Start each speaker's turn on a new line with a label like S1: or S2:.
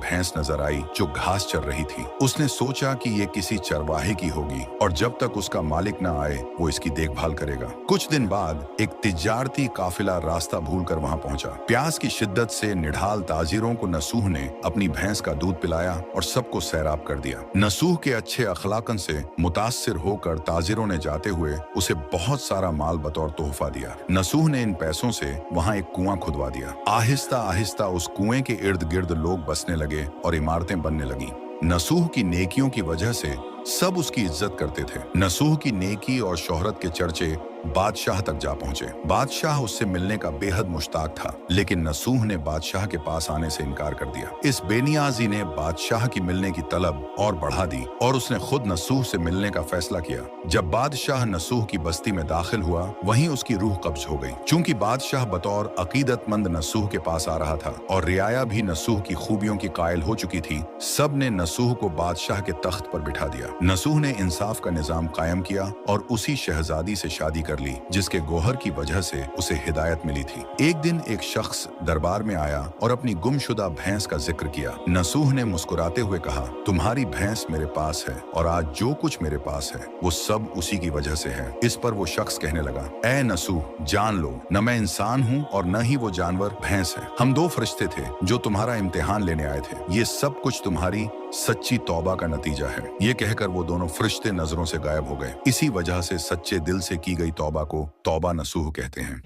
S1: भैंस नजर आई जो घास चर रही थी। उसने सोचा कि ये किसी चरवाहे की होगी और जब तक उसका मालिक न आए वो इसकी देखभाल करेगा। कुछ दिन बाद एक तिजारती काफिला रास्ता भूलकर वहां पहुंचा। प्यास की शिद्दत से निढाल ताजिरों को नसूह ने अपनी भैंस का दूध पिलाया और सबको सैराब कर दिया। नसूह के अच्छे अखलाकन से मुतासिर होकर ताजिरों ने जाते हुए उसे बहुत सारा माल बतौर तोहफा दिया। नसूह ने इन पैसों से वहां एक कुआं खुदवा दिया। आहिस्ता आहिस्ता उस कुएं के इर्द गिर्द लोग बसने लगे और इमारतें बनने लगीं। नसूह की नेकियों की वजह से सब उसकी इज्जत करते थे। नसूह की नेकी और शोहरत के चर्चे बादशाह तक जा पहुंचे। बादशाह उससे मिलने का बेहद मुश्ताक था, लेकिन नसूह ने बादशाह के पास आने से इनकार कर दिया। इस बेनियाजी ने बादशाह की मिलने की तलब और बढ़ा दी और उसने खुद नसूह से मिलने का फैसला किया। जब बादशाह नसूह की बस्ती में दाखिल हुआ, वहीं उसकी रूह कब्ज हो गई। चूंकि बादशाह बतौर अकीदतमंद नसूह के पास आ रहा था और रियाया भी नसूह की खूबियों की कायल हो चुकी थी, सब ने नसूह को बादशाह के तख्त पर बिठा दिया। नसूह ने इंसाफ का निजाम कायम किया और उसी शहजादी से शादी कर ली जिसके गोहर की वजह से उसे हिदायत मिली थी। एक दिन एक शख्स दरबार में आया और अपनी गुमशुदा भैंस का जिक्र किया। नसूह ने मुस्कुराते हुए कहा, तुम्हारी भैंस मेरे पास है और आज जो कुछ मेरे पास है वो सब उसी की वजह से है। इस पर वो शख्स कहने लगा, ऐ नसूह, जान लो न मैं इंसान हूँ और न ही वो जानवर भैंस है। हम दो फरिश्ते थे जो तुम्हारा इम्तिहान लेने आए थे। ये सब कुछ तुम्हारी सच्ची तौबा का नतीजा है। ये कहकर वो दोनों फरिश्ते नजरों से गायब हो गए। इसी वजह से सच्चे दिल से की गई तौबा को तौबा नसूह कहते हैं।